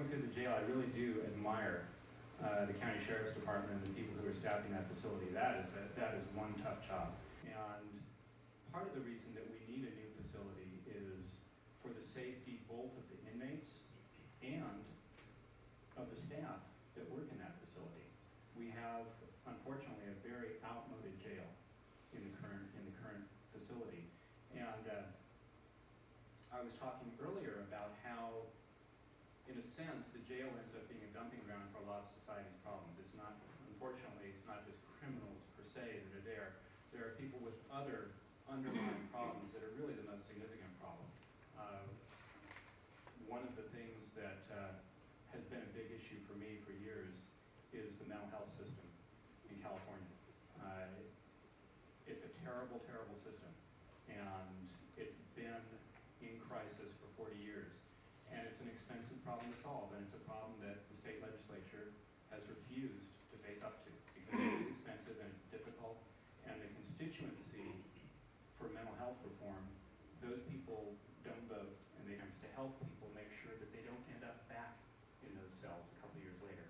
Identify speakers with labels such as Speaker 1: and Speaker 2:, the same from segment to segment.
Speaker 1: going through the jail, I really do admire the county sheriff's department and the people who are staffing that facility. That is one tough job. And part of the reason that we need a new facility is for the safety both of the inmates and of the staff that work in that facility. We have, unfortunately, a very outmoded jail in the current facility. And I was talking earlier about how, in a sense, the jail ends up being a dumping ground for a lot of society's problems. It's not, unfortunately, it's not just criminals per se that are there. There are people with other underlying problems that are really the most significant problem. One of the things that has been a big issue for me for years is the mental health system in California. It's a terrible, terrible system, and it's been in crisis for 40 years. And it's an expensive problem to solve, and it's a problem that the state legislature has refused to face up to because it is expensive and it's difficult. And the constituency for mental health reform, those people don't vote, and they have to help people make sure that they don't end up back in those cells a couple years later.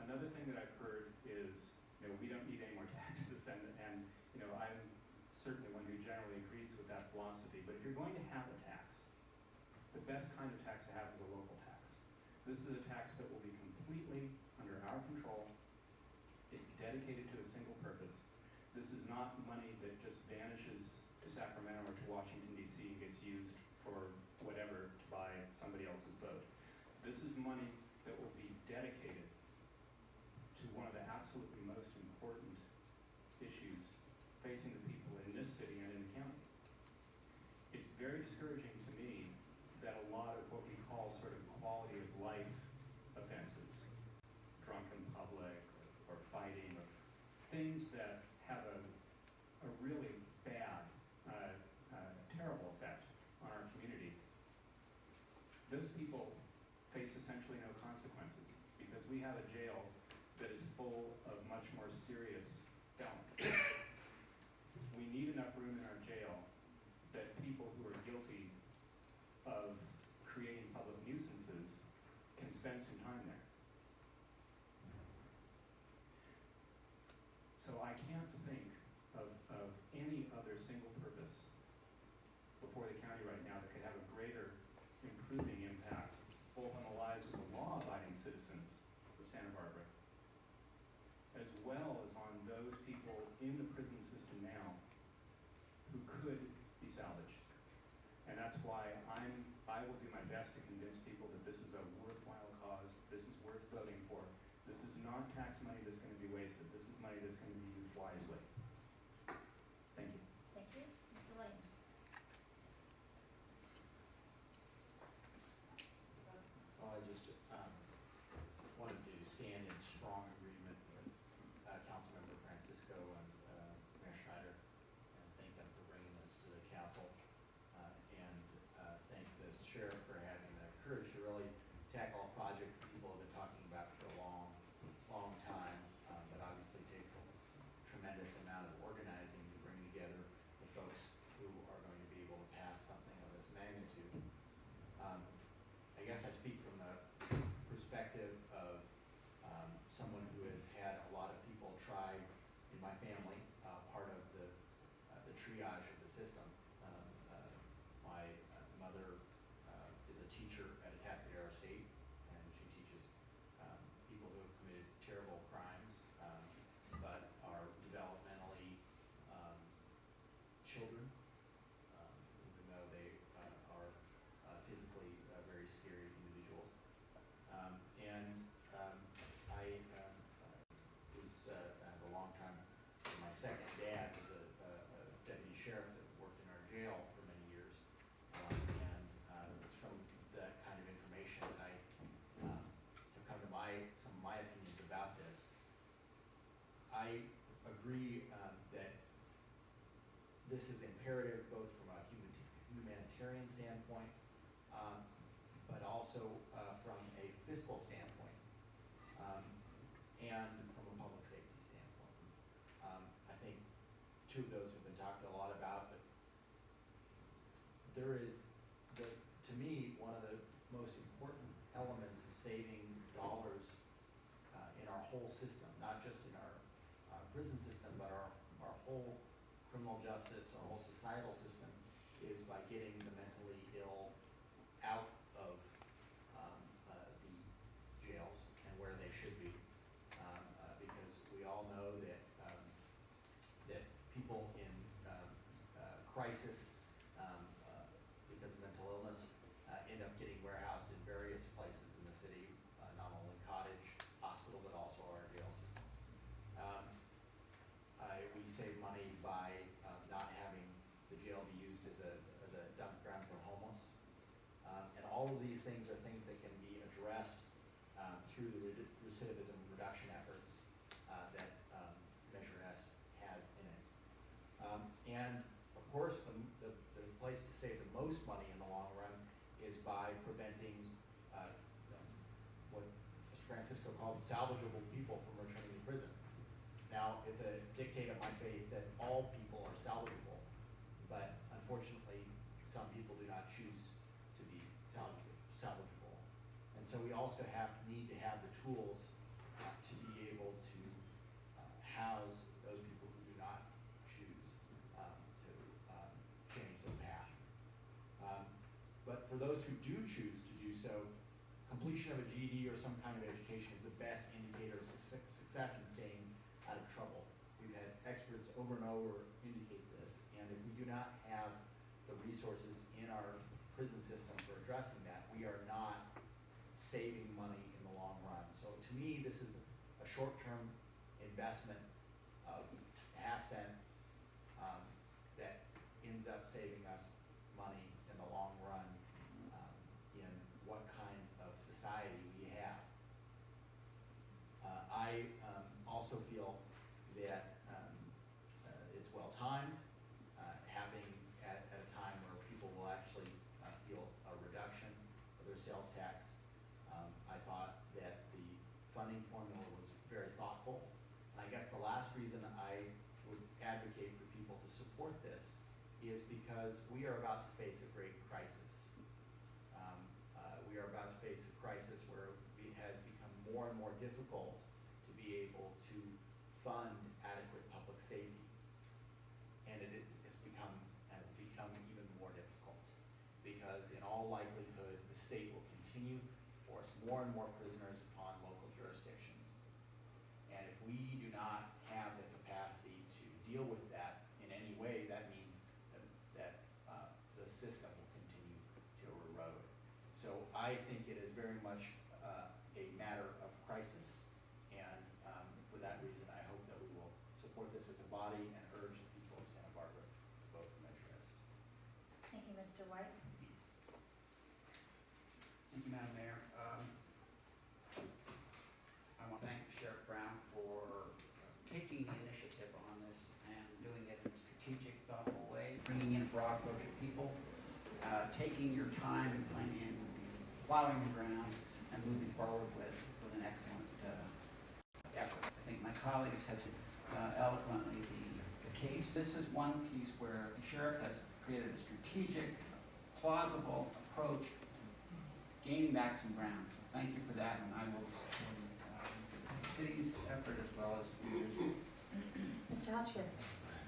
Speaker 1: Another thing that I've heard is, we don't need any more taxes, and I'm certainly one who generally agrees with that philosophy, but if you're going to have a tax, the best kind of tax to have is a local tax. This is a tax that will be completely under our control. It's dedicated to a single purpose. This is not money that just vanishes to Sacramento or to Washington, D.C. and gets used for whatever to buy somebody else's vote. This is money that will be dedicated to one of the absolutely most important issues facing the people in this city and in the county. It's very discouraging to me that a lot of what we call sort of quality of life offenses, drunken public or fighting, or things that have a really bad, terrible effect on our community, those people face essentially no consequences because we have a jail that is full of much more serious felons. We need enough room in our jail that people who are guilty of creating public nuisances can spend some time there. So I can't think of any other single purpose before the county right now that could have a greater improving impact both on the lives of the law-abiding citizens of Santa Barbara, as well as on those people in the prison system now who could be salvaged. And that's why I will do my best to convince people that this is a worthwhile cause, this is worth voting for. This is not tax money that's going to be wasted. This is money that's going to be used wisely. Thank you.
Speaker 2: Thank you. Mr. Lane.
Speaker 3: Well, I just wanted to stand in strong agreement with Councilmember Francisco and Mayor Schneider, and thank them for bringing this to the council, and thank the sheriff for having the courage to really tackle a project that people have been talking about for a long, long time, but obviously takes a tremendous amount of organizing to bring together the folks who are going to be able to pass something of this magnitude. I guess I speak from the perspective of someone who has had a lot of people try in my family, part of the triage of the system. My mother is a teacher at Atascadero State, and she teaches people who have committed terrible crimes, but are developmentally children, even though they are physically very scary individuals. I was a long time, my second dad was a deputy sheriff that worked in our jail for many years. It's from that kind of information that I have come to some of my opinions about this. I agree that this is imperative both from a humanitarian standpoint, but also from a fiscal standpoint, and from a public safety standpoint. I think two of those have been talked a lot about, but there is, to me, one of the most important elements of saving dollars in our whole system, not just in our prison system, but our whole criminal justice, our whole societal system, is by getting the mentally ill out of the jails and where they should be. Because we all know that that people in crisis because of mental illness end up getting warehoused in various places in the city, not only Cottage Hospital, but also our jail system. We save money by not having the jail be used as a dump ground for homeless. And all of these things are things that can be addressed through the recidivism reduction efforts that Measure S has in it. And of course, the place to save the most money in the long run is by preventing what Mr. Francisco called salvageable people from returning to prison. Now, it's a dictate of my faith that all people are salvageable, but unfortunately, some people do not choose to be salvageable. And so we also need to have the tools to be able to house those people who do not choose to change their path. But for those who do choose to do so, completion of a GED or some kind of education is the best indicator of success in staying out of trouble. We've had experts over and over indicate this, and if we do not have the resources in our prison system for addressing that, we are not saving money in the long run. So to me, this is a short-term investment of half cent that ends up saving us money in the long run in what kind of society we have. I also feel that it's well timed, having at a time where people will actually feel a reduction of their sales tax. I thought that the funding formula was very thoughtful. And I guess the last reason I would advocate for people to support this is because we are about to face a great crisis. We are about to face a crisis where it has become more and more difficult to be able to fund adequate public safety. And it has become even more difficult because in all likelihood, the state will continue to force more and more prisoners upon local jurisdictions. And if we do not have the capacity to deal with that in any way, that means that the system will continue to erode. So I think it is very much a matter of crisis, and for that reason, I hope that we will support this as a body and urge the people of Santa Barbara to vote for Measure S.
Speaker 2: Thank you, Mr. White.
Speaker 4: Thank you, Madam Mayor. I want to thank Sheriff Brown for taking the initiative on this and doing it in a strategic, thoughtful way, bringing in a broad approach of people, taking your time and planning, plowing the ground, and moving forward with an excellent effort. I think my colleagues have eloquently the case. This is one piece where the sheriff has created a strategic, plausible approach to gaining back some ground. So thank you for that, and I will support the city's effort as well as yours.
Speaker 2: Mr. Hotchkiss.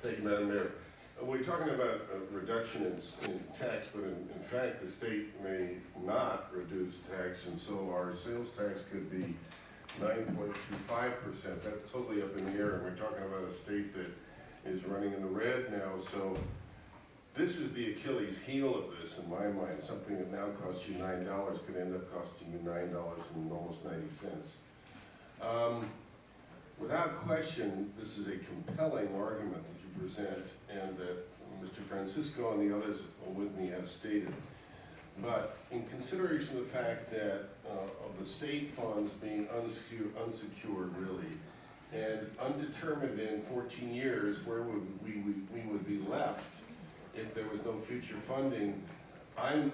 Speaker 5: Thank you, Madam Mayor. We're talking about a reduction in tax, but in fact, the state may not reduce tax, and so our sales tax could be 9.25%. That's totally up in the air, and we're talking about a state that is running in the red now. So this is the Achilles heel of this, in my mind. Something that now costs you $9 could end up costing you $9 and almost 90 cents. Without question, this is a compelling argument that you present, and that Mr. Francisco and the others with me have stated. But in consideration of the fact that of the state funds being unsecured really, and undetermined in 14 years where we would be left if there was no future funding, I'm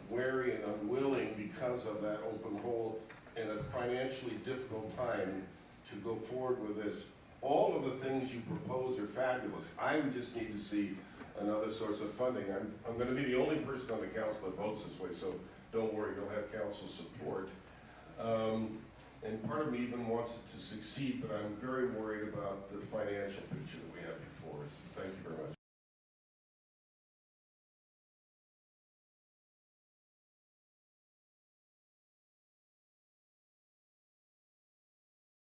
Speaker 5: wary and unwilling because of that open hole in a financially difficult time to go forward with this. All of the things you propose are fabulous. I just need to see another source of funding. I'm gonna be the only person on the council that votes this way, so don't worry, you'll have council support. And part of me even wants it to succeed, but I'm very worried about the financial picture that we have before us.